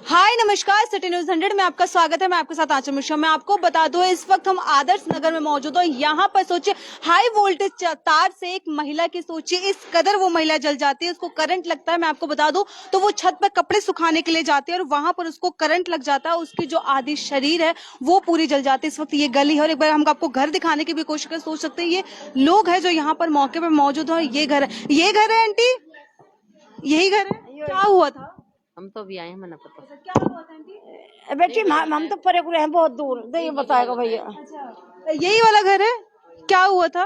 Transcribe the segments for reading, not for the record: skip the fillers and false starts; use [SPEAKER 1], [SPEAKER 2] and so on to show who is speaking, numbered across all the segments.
[SPEAKER 1] हाय नमस्कार, city news 100 में आपका स्वागत है। मैं आपके साथ आंचल मिश्रा। मैं आपको बता दूं, इस वक्त हम आदर्श नगर में मौजूद हैं। यहाँ पर सोचिए, हाई वोल्टेज तार से एक महिला की सोचिए इस कदर वो महिला जल जाती है, उसको करंट लगता है। मैं आपको बता दूं तो वो छत पर कपड़े सुखाने के लिए जाती है और वहां पर उसको करंट लग जाता है। उसकी जो आधी शरीर है वो पूरी जल जाती है। इस वक्त ये गली है और एक बार हम आपको घर दिखाने की भी कोशिश कर सोच सकते हैं। ये लोग है जो यहाँ पर मौके पर मौजूद है। ये घर है, ये घर है आंटी, यही घर है। क्या हुआ था?
[SPEAKER 2] हम तो अभी आए हैं, मना पता।
[SPEAKER 1] अच्छा, क्या हुआ था आंटी?
[SPEAKER 3] बेटी हम तो परे हुए हैं बहुत दूर, तो ये बताएगा भैया।
[SPEAKER 1] अच्छा, यही वाला घर है। क्या हुआ था?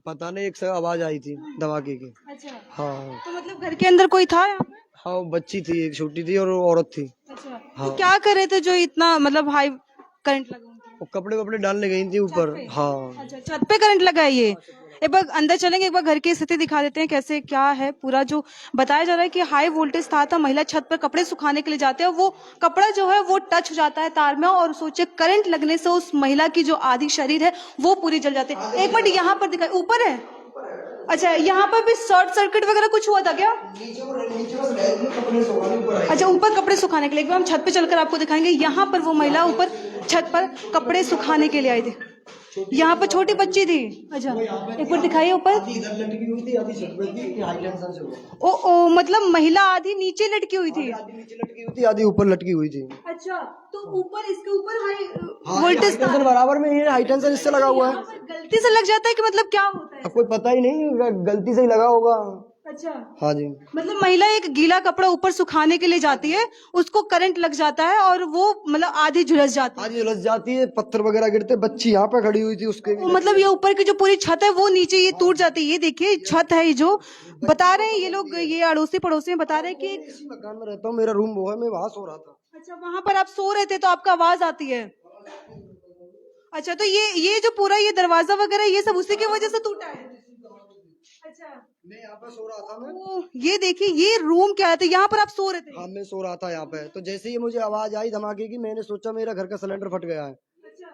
[SPEAKER 4] पता नहीं, एक से आवाज आई थी धमाके की।
[SPEAKER 1] अच्छा,
[SPEAKER 4] हाँ
[SPEAKER 1] तो मतलब घर के अंदर कोई था यहाँ पे?
[SPEAKER 4] हाँ, वो बच्ची थी, एक छोटी थी और वो औरत थी।
[SPEAKER 1] अच्छा,
[SPEAKER 4] हाँ।
[SPEAKER 1] तो क्या कर रहे थे जो इतना मतलब हाई करंट लगा उनको?
[SPEAKER 4] वो कपड़े वपड़े डालने गई थी ऊपर। हाँ
[SPEAKER 1] अच्छा, छत पे करंट लगा है ये। एक बार अंदर चलेंगे, एक बार घर की स्थिति दिखा देते हैं कैसे क्या है पूरा। जो बताया जा रहा है कि हाई वोल्टेज तार था, महिला छत पर कपड़े सुखाने के लिए जाते हैं, वो कपड़ा जो है वो टच हो जाता है तार में और सोचे करंट लगने से उस महिला की जो आधी शरीर है वो पूरी जल जाती है। एक मिनट, यहाँ पर दिखाई, ऊपर है। अच्छा, यहाँ पर भी शॉर्ट सर्किट वगैरह कुछ हुआ था क्या? अच्छा, ऊपर कपड़े सुखाने के लिए। एक बार हम छत पे चलकर आपको दिखाएंगे। यहाँ पर वो महिला ऊपर छत पर कपड़े सुखाने के लिए आई थी। यहाँ पर छोटी बच्ची थी। अच्छा, एक बार दिखाइए ऊपर।
[SPEAKER 4] लटकी हुई थी, आधी छत पे थी, हाई टेंशन से हुआ।
[SPEAKER 1] ओ मतलब महिला आधी नीचे लटकी हुई थी।
[SPEAKER 4] आधी नीचे लटकी हुई थी, आधी ऊपर लटकी हुई थी।
[SPEAKER 1] अच्छा, तो ऊपर, इसके ऊपर हाई
[SPEAKER 4] हाँ,
[SPEAKER 1] वोल्टेज
[SPEAKER 4] हाई टेंशन बराबर में, ये हाई टेंशन इससे लगा हुआ है।
[SPEAKER 1] गलती से लग जाता है कि मतलब क्या होता है?
[SPEAKER 4] अब कोई पता ही नहीं, गलती से ही लगा होगा।
[SPEAKER 1] अच्छा,
[SPEAKER 4] हाँ जी।
[SPEAKER 1] मतलब महिला एक गीला कपड़ा ऊपर सुखाने के लिए जाती है, उसको करंट लग जाता है और वो मतलब आधी झुलस जाती है।
[SPEAKER 4] आधी उलझ जाती है, पत्थर वगैरह गिरते, बच्ची यहाँ पे खड़ी हुई थी उसके।
[SPEAKER 1] वो मतलब ये ऊपर की जो पूरी छत है वो नीचे ये टूट जाती है। ये देखिए छत है, ये जो बता रहे हैं ये लोग, ये अड़ोसी पड़ोसी में बता रहे हैं कि
[SPEAKER 4] इसी मकान में रहता हूँ, मेरा रूम वो है, मैं वहाँ सो रहा था।
[SPEAKER 1] अच्छा, वहां पर आप सो रहे थे तो आपका आवाज आती है। अच्छा, तो ये जो पूरा ये दरवाजा वगैरह ये सब उसी की वजह से टूटा है। अच्छा,
[SPEAKER 4] मैं यहाँ पे सो रहा था। मैं
[SPEAKER 1] ये देखिए ये रूम क्या है, तो यहाँ पर आप सो रहे थे।
[SPEAKER 4] हाँ, मैं सो रहा था यहाँ पे, तो जैसे ही मुझे आवाज आई धमाके की, मैंने सोचा मेरा घर का सिलेंडर फट गया है।
[SPEAKER 1] अच्छा,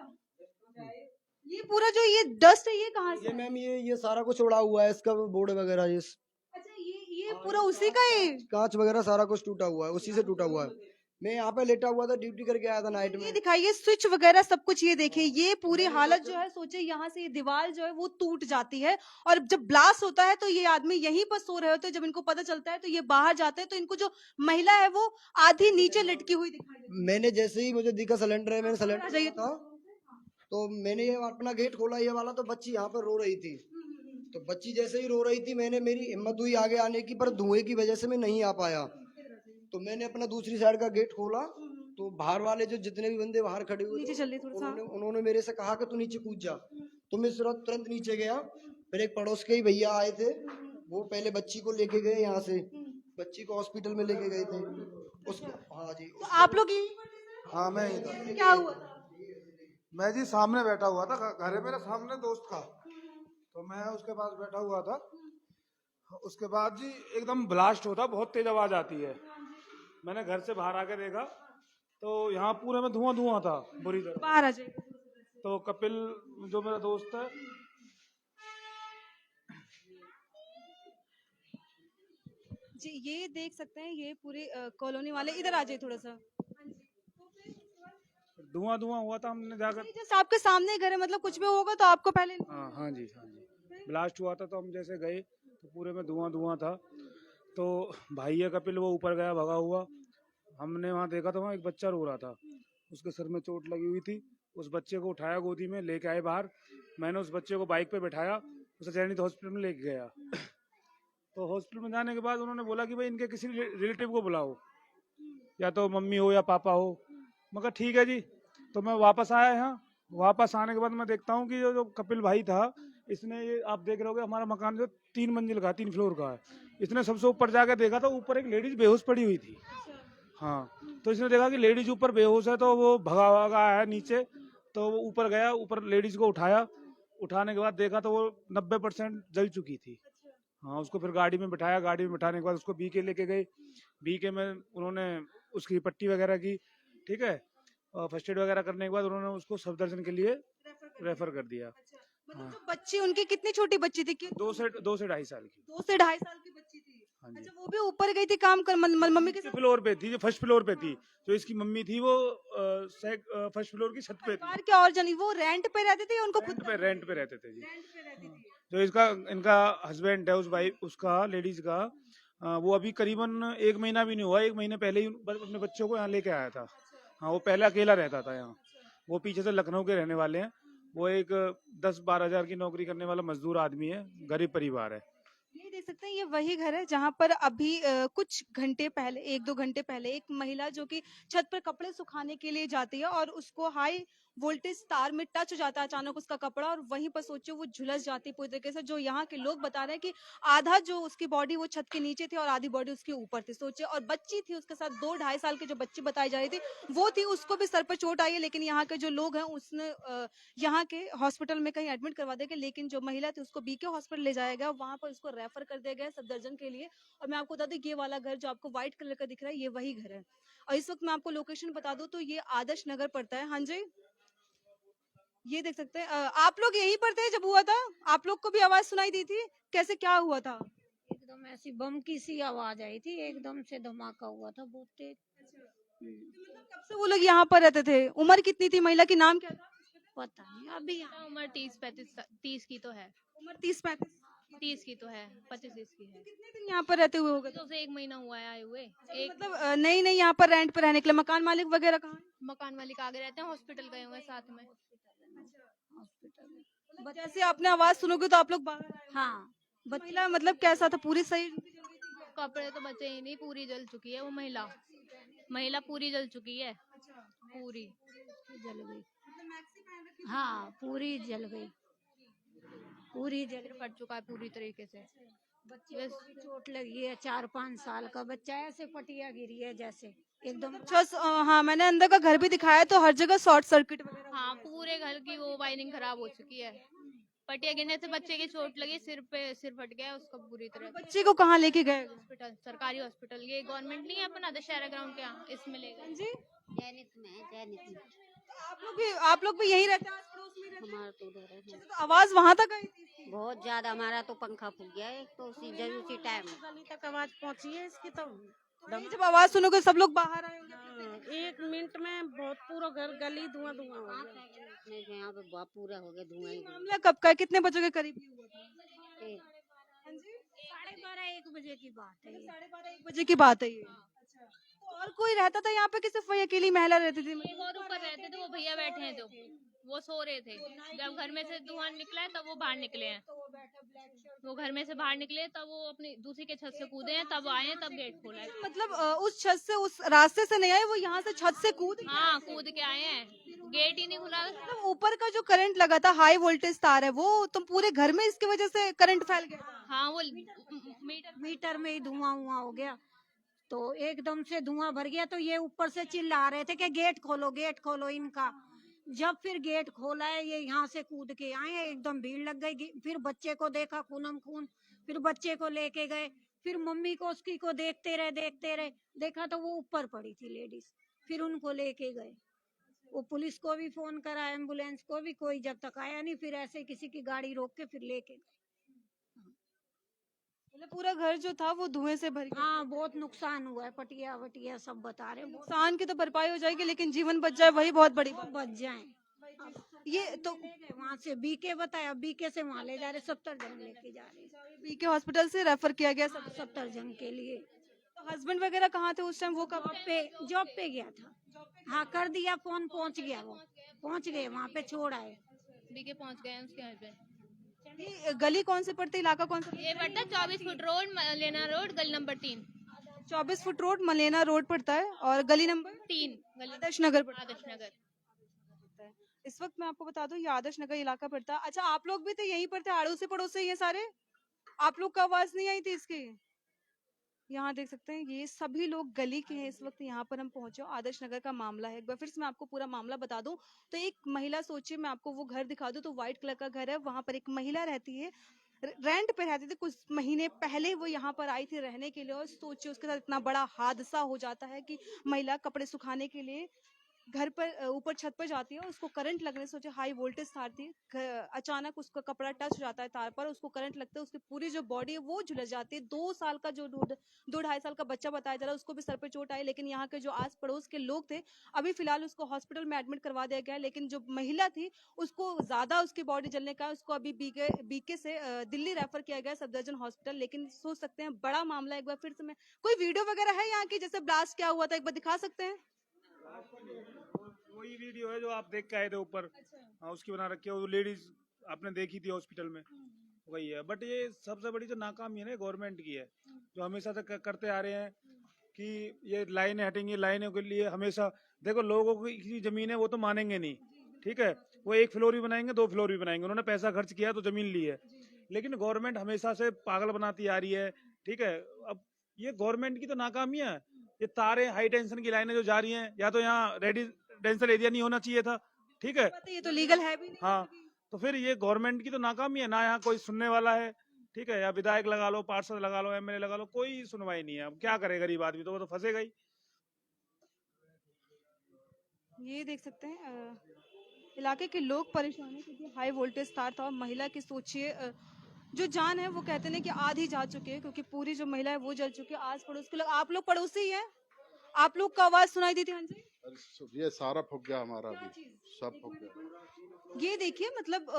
[SPEAKER 1] ये पूरा जो ये डस्ट है ये कहाँ से?
[SPEAKER 4] ये मैम, ये सारा कुछ उड़ा हुआ है, इसका बोर्ड वगैरह, ये
[SPEAKER 1] अच्छा, ये पूरा उसी का है।
[SPEAKER 4] कांच वगैरह सारा कुछ टूटा हुआ है, उसी से टूटा हुआ है। मैं यहाँ पे लेटा हुआ था, ड्यूटी करके आया था नाइट में।
[SPEAKER 1] ये दिखाइए स्विच वगैरह सब कुछ, ये देखिए ये पूरी हालत जो है, सोचे यहाँ से ये दीवार जो है वो टूट जाती है और जब ब्लास्ट होता है तो ये आदमी यहीं पर सो रहे होते हैं। जब इनको पता चलता है तो ये बाहर जाते हैं, तो इनको जो महिला है वो आधी नीचे लटकी हुई दिखाई देती है।
[SPEAKER 4] मैंने जैसे ही मुझे दिखा सिलेंडर है, मैंने
[SPEAKER 1] आ
[SPEAKER 4] सिलेंडर
[SPEAKER 1] जाइए
[SPEAKER 4] था, तो मैंने ये अपना गेट खोला ये वाला, तो बच्ची यहाँ पर रो रही थी। तो बच्ची जैसे ही रो रही थी, मेरी हिम्मत हुई आगे आने की, पर धुएं की वजह से मैं नहीं आ पाया। तो मैंने अपना दूसरी साइड का गेट खोला, तो बाहर वाले जो जितने भी बंदे बाहर खड़े हुए
[SPEAKER 1] नीचे
[SPEAKER 4] थे,
[SPEAKER 1] चल रही थोड़ा सा।
[SPEAKER 4] उन्होंने मेरे से कहा कि तू नीचे कूद जा। तो मैं तुरंत नीचे गया। फिर एक पड़ोस के ही भैया आए थे, वो पहले बच्ची को लेके गए यहाँ से, बच्ची को हॉस्पिटल में लेके गए थे उसको। हाँ जी।
[SPEAKER 1] तो आप लोग यहीं पर थे सर?
[SPEAKER 5] हाँ, मैं ही था।
[SPEAKER 1] क्या हुआ था?
[SPEAKER 5] मैं जी सामने बैठा हुआ था, घर है मेरे सामने दोस्त का, तो मैं उसके पास बैठा हुआ था। उसके बाद जी एकदम ब्लास्ट होता, बहुत तेज आवाज आती है। मैंने घर से बाहर आके देखा तो यहाँ पूरे में धुआं धुआं था बुरी तरह।
[SPEAKER 1] बाहर आ जाइए।
[SPEAKER 5] तो कपिल जो मेरा दोस्त है,
[SPEAKER 1] जी ये देख सकते हैं, ये पूरी कॉलोनी वाले इधर आ जाइए थोड़ा सा।
[SPEAKER 5] धुआं धुआं हुआ था, हमने जाकर।
[SPEAKER 1] जैसे आपके सामने घर है, मतलब कुछ भी होगा तो आपको पहले।
[SPEAKER 5] हाँ हाँ जी, हाँ जी, ब्लास्ट हुआ था तो हम जैसे गए तो पूरे में धुआं धुआं था। तो भाई है कपिल, वो ऊपर गया भगा हुआ। हमने वहाँ देखा तो वहाँ एक बच्चा रो रहा था, उसके सर में चोट लगी हुई थी। उस बच्चे को उठाया, गोदी में लेके आए बाहर। मैंने उस बच्चे को बाइक पे बैठाया, उसे चैनी तो हॉस्पिटल में लेके गया। तो हॉस्पिटल में जाने के बाद उन्होंने बोला कि भाई इनके किसी रिलेटिव को बुलाओ, या तो मम्मी हो या पापा हो। मगर ठीक है जी। तो मैं वापस आया यहाँ। वापस आने के बाद मैं देखता हूँ कि जो कपिल भाई था, इसने, ये आप देख रहे होगे हमारा मकान जो 3 मंजिल का, 3 फ्लोर का है। इसने सबसे ऊपर जाके देखा तो ऊपर एक लेडीज बेहोश पड़ी हुई थी। हाँ, तो इसने देखा कि लेडीज ऊपर बेहोश है, तो वो भगा भगा आया नीचे। तो वो ऊपर गया, ऊपर लेडीज को उठाया। उठाने के बाद देखा तो वो 90% जल चुकी थी। हाँ, उसको फिर गाड़ी में बिठाया। गाड़ी में बिठाने के बाद उसको बीके लेके गए। बीके में उन्होंने उसकी पट्टी वगैरह की, ठीक है, और फर्स्ट एड वगैरह करने के बाद उन्होंने उसको सफदरजंग के लिए रेफर कर दिया।
[SPEAKER 1] मतलब जो बच्ची, उनकी कितनी छोटी बच्ची थी कि
[SPEAKER 5] 2 से 2.5 साल की।
[SPEAKER 1] 2 से 2.5 साल की बच्ची थी।
[SPEAKER 5] हाँ जी।
[SPEAKER 1] अच्छा वो भी ऊपर गई थी काम कर मम्मी के साथ।
[SPEAKER 5] फ्लोर पे थी, जो फर्स्ट फ्लोर पे थी। जो इसकी मम्मी थी वो फर्स्ट फ्लोर की छत पे थी।
[SPEAKER 1] परिवार के और जन वो रेंट पे रहते थे या उनको खुद
[SPEAKER 5] रेंट पे रहते थे जी।
[SPEAKER 1] रेंट पे रहती थी।
[SPEAKER 5] जो इसका इनका हस्बैंड है, उस वाइफ उसका लेडीज का, वो अभी करीबन 1 महीना भी नहीं हुआ, 1 महीने पहले ही अपने बच्चों को यहाँ लेके आया था। हाँ, वो पहले अकेला रहता था यहाँ। वो पीछे से लखनऊ के रहने वाले हैं। वो एक 10-12 हजार की नौकरी करने वाला मजदूर आदमी है, गरीब परिवार है।
[SPEAKER 1] ये देख सकते हैं ये वही घर है जहां पर अभी कुछ घंटे पहले 1-2 घंटे पहले एक महिला जो कि छत पर कपड़े सुखाने के लिए जाती है और उसको हाई वोल्टेज तार में टच हो जाता है अचानक उसका कपड़ा और वहीं पर सोचो वो झुलस जाती है पूरी तरीके से। जो यहाँ के लोग बता रहे हैं कि आधा जो उसकी बॉडी वो छत के नीचे थी और आधी बॉडी उसके ऊपर थी सोचे। और बच्ची थी उसके साथ 2-2.5 साल की जो बच्ची बताई जा रही थी वो थी, उसको भी सर पर चोट आई है। लेकिन यहाँ के जो लोग हैं उसने यहाँ के हॉस्पिटल में कहीं एडमिट करवा दिया गया, लेकिन जो महिला थी उसको बीके हॉस्पिटल ले जाया गया, वहां पर उसको रेफर कर दिया गया सफदरजंग के लिए। और मैं आपको बता दूं ये वाला घर जो आपको व्हाइट कलर का दिख रहा है ये वही घर है। और इस वक्त मैं आपको लोकेशन बता दूं तो ये आदर्श नगर पड़ता है। हाँ जी, ये देख सकते हैं। आप लोग यहीं पर थे जब हुआ था? आप लोग को भी आवाज सुनाई दी थी? कैसे क्या हुआ था?
[SPEAKER 3] एकदम ऐसी बम की सी आवाज आई थी, एकदम से धमाका हुआ था बहुत तेज।
[SPEAKER 1] मतलब कब से वो लोग यहाँ पर रहते थे? उम्र कितनी थी महिला की, नाम क्या था?
[SPEAKER 3] पता नहीं अभी यहाँ
[SPEAKER 6] उम्र 30-35 की तो है।
[SPEAKER 1] उम्र 30-35।
[SPEAKER 6] 30 की तो है, 25-30 की है।
[SPEAKER 1] कितने दिन यहाँ पर रहते हुए हो गए?
[SPEAKER 6] तो उसे 1 महीना हुआ है आए हुए। एक
[SPEAKER 1] मतलब नहीं नहीं यहाँ पर रेंट पे रहने के लिए मकान मालिक वगैरह कहाँ हैं?
[SPEAKER 6] मकान मालिक आगे रहते हैं, हॉस्पिटल गए हुए हैं साथ में।
[SPEAKER 3] हॉस्पिटल में।
[SPEAKER 1] मतलब जैसे आपने आवाज सुनोगे तो आप लोग बाहर आए होंगे।
[SPEAKER 3] हाँ
[SPEAKER 1] महिला मतलब कैसा था, पूरी सही?
[SPEAKER 6] कपड़े तो बचे ही नहीं, पूरी जल चुकी है वो महिला। महिला पूरी जल चुकी है, पूरी।
[SPEAKER 3] जल गई। हाँ पूरी जल गई, पूरी जल
[SPEAKER 6] सिर फट चुका है पूरी तरीके से।
[SPEAKER 3] बच्चे को भी चोट लगी है, 4-5 साल का बच्चा ऐसे पटिया गिरी है जैसे एकदम।
[SPEAKER 1] हाँ मैंने अंदर का घर भी दिखाया तो हर जगह शॉर्ट सर्किट वगैरह।
[SPEAKER 6] हाँ, पूरे घर की वो वायरिंग खराब हो चुकी है। पटिया गिरने से बच्चे की चोट लगी, सिर पे सिर फट गया उसका पूरी तरह से।
[SPEAKER 1] बच्चे को कहाँ लेके गए?
[SPEAKER 6] हॉस्पिटल, सरकारी हॉस्पिटल, ये गवर्नमेंट नहीं है अपना दशहरा ग्राउंड के यहाँ, इसमें ले गए।
[SPEAKER 1] जी,
[SPEAKER 2] जैनित में है, जैनित में।
[SPEAKER 1] आप लोग भी यहीं रहते हैं, आस पड़ोस में रहते हैं?
[SPEAKER 2] हमारा तो उधर है।
[SPEAKER 1] तो आवाज वहां तक आई थी?
[SPEAKER 2] बहुत ज्यादा, हमारा तो पंखा फूट गया है, तो उसी टाइम।
[SPEAKER 3] गली तक आवाज पहुंची है इसकी तो
[SPEAKER 1] नहीं, जब आवाज सुनोगे सब लोग बाहर आए होंगे।
[SPEAKER 3] 1 मिनट में बहुत पूरा घर गली धुआं धुआं हो गया।
[SPEAKER 2] यहाँ पे बहुत पूरा हो गया, धुआं ही धुआं।
[SPEAKER 1] मामला कब का है? कितने बजे के करीब ये हुआ था?
[SPEAKER 2] एक
[SPEAKER 3] 12:30-1 बजे की बात है ये।
[SPEAKER 1] 12:30-1 बजे की बात है ये। तो और कोई रहता था यहाँ पे कि सिर्फ वही अकेली महिला रहती थी?
[SPEAKER 6] एक और ऊपर रहते थे, वो भैया बैठे हैं, जो वो सो रहे थे। जब घर में से धुआं निकला है तब वो बाहर निकले हैं। वो घर में से बाहर निकले तब वो अपनी दूसरी के छत से कूदे हैं, तब आए हैं, तब गेट खोला है।
[SPEAKER 1] मतलब उस छत से, उस रास्ते से नहीं आए, वो यहाँ से छत से कूद गए?
[SPEAKER 6] हाँ, कूद के आए हैं, गेट ही नहीं खुला।
[SPEAKER 1] मतलब ऊपर का जो करंट लगा था, हाई वोल्टेज तार है, वो तो पूरे घर में इसकी वजह से करंट फैल गया।
[SPEAKER 6] हाँ, वो
[SPEAKER 3] मीटर में ही धुआं हुआ हो गया, तो एकदम से धुआं भर गया। तो ये ऊपर से चिल्ला रहे थे कि गेट खोलो इनका। जब फिर गेट खोला है, ये यहाँ से कूद के आए, एकदम भीड़ लग गई। फिर बच्चे को देखा खूनम खून, फिर बच्चे को लेके गए, फिर मम्मी को उसकी को देखते रहे, देखा तो वो ऊपर पड़ी थी लेडीज, फिर उनको लेके गए। वो पुलिस को भी फोन करा, एम्बुलेंस को भी, कोई जब तक आया नहीं, फिर ऐसे किसी की गाड़ी रोक के फिर लेके गए।
[SPEAKER 1] मतलब पूरा घर जो था वो धुएं से भर गया।
[SPEAKER 3] हाँ बहुत नुकसान हुआ है, पटिया वटिया सब बता रहे हैं, बहुत
[SPEAKER 1] नुकसान की तो भरपाई हो जाएगी लेकिन जीवन बच जाए वही बहुत बड़ी बात।
[SPEAKER 3] बच जाए।
[SPEAKER 1] ये तो
[SPEAKER 3] वहाँ से बीके बताया, बीके से वहाँ ले जा रहे, 70 जन लेके जा रहे,
[SPEAKER 1] बीके हॉस्पिटल से रेफर किया गया सब।
[SPEAKER 3] 70 जन के लिए।
[SPEAKER 1] तो हस्बैंड वगैरह कहाँ थे उस टाइम? वो कब?
[SPEAKER 3] जॉब पे गया था। हाँ कर दिया फोन, पहुँच गया, वो पहुँच गए वहाँ पे, छोड़ आए।
[SPEAKER 6] बीके पहुंच गए हैं उसके हस्बैंड।
[SPEAKER 1] ये गली कौन से पड़ती, इलाका कौन सा?
[SPEAKER 6] ये पड़ता 24 फुट रोड, लेना रोड, गली number 3।
[SPEAKER 1] 24 foot road, Malena road पड़ता है और गली नंबर
[SPEAKER 6] 3 गली
[SPEAKER 1] आदर्श नगर पड़ता
[SPEAKER 6] आदर्श नगर।
[SPEAKER 1] है। इस वक्त मैं आपको बता दूं ये आदर्श नगर इलाका पड़ता है। अच्छा आप लोग भी थे यहीं पर थे, आड़ोसी पड़ोसी ये सारे? आप लोग का आवाज नहीं आई थी इसकी? यहाँ देख सकते हैं ये सभी लोग गली के हैं। इस वक्त यहाँ पर हम पहुंचे, आदर्श नगर का मामला है। एक बार फिर से मैं आपको पूरा मामला बता दूं तो एक महिला, सोचिए मैं आपको वो घर दिखा दूं तो व्हाइट कलर का घर है, वहां पर एक महिला रहती है, रेंट पे रहती थी। कुछ महीने पहले वो यहाँ पर आई थी रहने के लिए और सोचिए उसके साथ इतना बड़ा हादसा हो जाता है कि महिला कपड़े सुखाने के लिए घर पर ऊपर छत पर जाती है, उसको करंट लगने से, हाई वोल्टेज तार थी, अचानक उसका कपड़ा टच हो जाता है तार पर, उसको करंट लगता है, उसकी पूरी जो बॉडी है वो झुलस जाती है। 2 साल का जो 2-2.5 साल का बच्चा बताया जा रहा है, उसको भी सर पे चोट आई, लेकिन यहाँ के जो आस पड़ोस के लोग थे, अभी फिलहाल उसको हॉस्पिटल में एडमिट करवा दिया गया है। लेकिन जो महिला थी उसको ज्यादा उसकी बॉडी जलने का, उसको अभी बीके से दिल्ली रेफर किया गया सफदरजंग हॉस्पिटल। लेकिन सोच सकते हैं बड़ा मामला। एक बार फिर से मैं, कोई वीडियो वगैरह है यहाँ की जैसे ब्लास्ट क्या हुआ था, एक बार दिखा सकते हैं?
[SPEAKER 5] वही वीडियो है जो आप देख के आए थे ऊपर। हाँ, उसकी बना रखी है, वो लेडीज आपने देखी थी हॉस्पिटल में, वही है। बट ये सबसे बड़ी जो नाकामी है ना गवर्नमेंट की है, जो हमेशा से करते आ रहे हैं कि ये लाइनें हटेंगी, लाइनों के लिए हमेशा देखो लोगों की जमीन है वो तो मानेंगे नहीं, ठीक है, वो 1 फ्लोर भी बनाएंगे, 2 फ्लोर भी बनाएंगे, उन्होंने पैसा खर्च किया तो जमीन ली है। लेकिन गवर्नमेंट हमेशा से पागल बनाती आ रही है, ठीक है। अब ये गवर्नमेंट की तो नाकामी है। ये तारे हाई टेंशन की लाइनें जो जा रही हैं, या तो यहाँ रेजिडेंशियल एरिया नहीं होना चाहिए था, ठीक है।
[SPEAKER 1] ये तो लीगल है भी नहीं।
[SPEAKER 5] हाँ, तो फिर ये गवर्नमेंट की तो नाकामी है ना, यहाँ कोई सुनने वाला है, ठीक है। या विधायक लगा लो, पार्षद लगा लो, एमएलए लगा लो, कोई सुनवाई नहीं है। अब क्या करे गरीब आदमी, तो वो तो फंसेगा ही।
[SPEAKER 1] ये देख सकते हैं इलाके के लोग परेशान हैं क्योंकि हाई वोल्टेज तार था और महिला की सोचिए जो जान है वो कहते हैं कि आधी जा चुकी है, क्योंकि पूरी जो महिला है वो जल चुकी है। आस पड़ोस के लोग, आप लोग पड़ोसी हैं, आप लोग का आवाज सुनाई दी थी? हाँ जी।
[SPEAKER 7] ये सारा फूक गया हमारा भी, सब फूक गया।
[SPEAKER 1] ये देखिए मतलब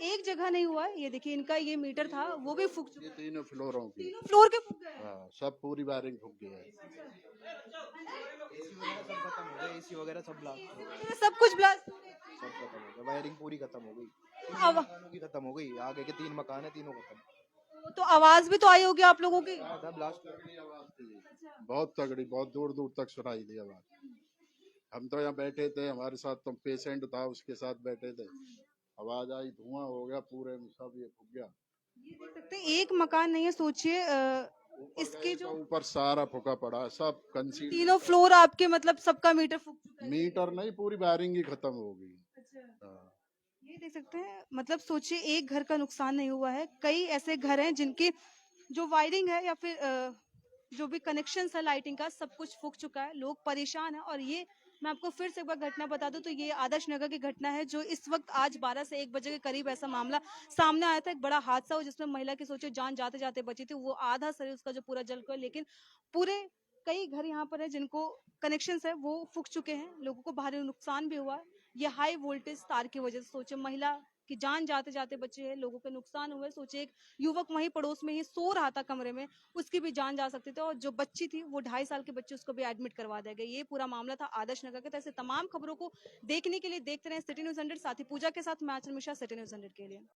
[SPEAKER 1] एक जगह नहीं हुआ है, ये देखिए इनका ये मीटर था वो भी फूक चुका
[SPEAKER 7] ये
[SPEAKER 1] है।
[SPEAKER 7] 3 फ्लोरों की,
[SPEAKER 1] 3 फ्लोर के फूक गए हैं।
[SPEAKER 7] हाँ, सब पूरी वायरिंग फूक गई है।
[SPEAKER 8] एसी वगैरह सब ब्लास्ट हो गया,
[SPEAKER 1] ये सब कुछ ब्लास्ट हो गया।
[SPEAKER 8] सब खत्म हो गया, वायरिंग पूरी खत्म हो गई,
[SPEAKER 1] अब
[SPEAKER 8] मकानों की खत्म हो गई, आगे के 3 मकान है, तीनों खत्म।
[SPEAKER 1] तो आवाज भी तो आई होगी आप लोगों की।
[SPEAKER 8] आधा ब्लास्ट
[SPEAKER 7] आवाज थी, बहुत तगड़ी, बहुत दूर दूर तक सुनाई दी आवाज। हम तो यहाँ बैठे थे, हमारे साथ तो पेशेंट था, उसके साथ बैठे थे, आवाज आई, धुआं हो गया पूरे में, सब ये फूक गया।
[SPEAKER 1] ये देख सकते हैं एक मकान नहीं है, सोचिए इसके जो
[SPEAKER 7] ऊपर सारा फूका पड़ा, सब कंसीड,
[SPEAKER 1] 3 फ्लोर आपके मतलब सबका मीटर फूक चुका है।
[SPEAKER 7] मीटर नहीं, पूरी वायरिंग ही खत्म हो गई। हाँ।
[SPEAKER 1] ये देख सकते हैं मतलब सोचिए एक घर का नुकसान नहीं हुआ है, कई ऐसे घर हैं जिनकी जो वायरिंग है या फिर जो भी कनेक्शन है लाइटिंग का, सब कुछ फूक चुका है, लोग परेशान हैं। और ये मैं आपको फिर से एक बार घटना बता दूं तो ये आदर्श नगर की घटना है, जो इस वक्त आज 12 से 1 बजे के करीब ऐसा मामला सामने आया था। एक बड़ा हादसा हो जिसमें महिला की सोचिए जान जाते जाते बची थी, वो आधा शरीर उसका जो पूरा जल गया। लेकिन पूरे कई घर यहाँ पर है जिनको कनेक्शन है वो फूक चुके हैं, लोगों को भारी नुकसान भी हुआ है। ये हाई वोल्टेज तार की वजह से सोचे महिला की जान जाते जाते बची है, लोगों के नुकसान हुए। सोचे एक युवक वहीं पड़ोस में ही सो रहा था कमरे में, उसकी भी जान जा सकती थी। और जो बच्ची थी वो 2.5 साल की बच्ची, उसको भी एडमिट करवा दिया गया। ये पूरा मामला था आदर्श नगर के। तो ऐसे तमाम खबरों को देखने के लिए देखते रहे सिटी न्यूज 100। साथी पूजा के साथ मैं आंचल मिश्रा, सिटी न्यूज 100 के लिए।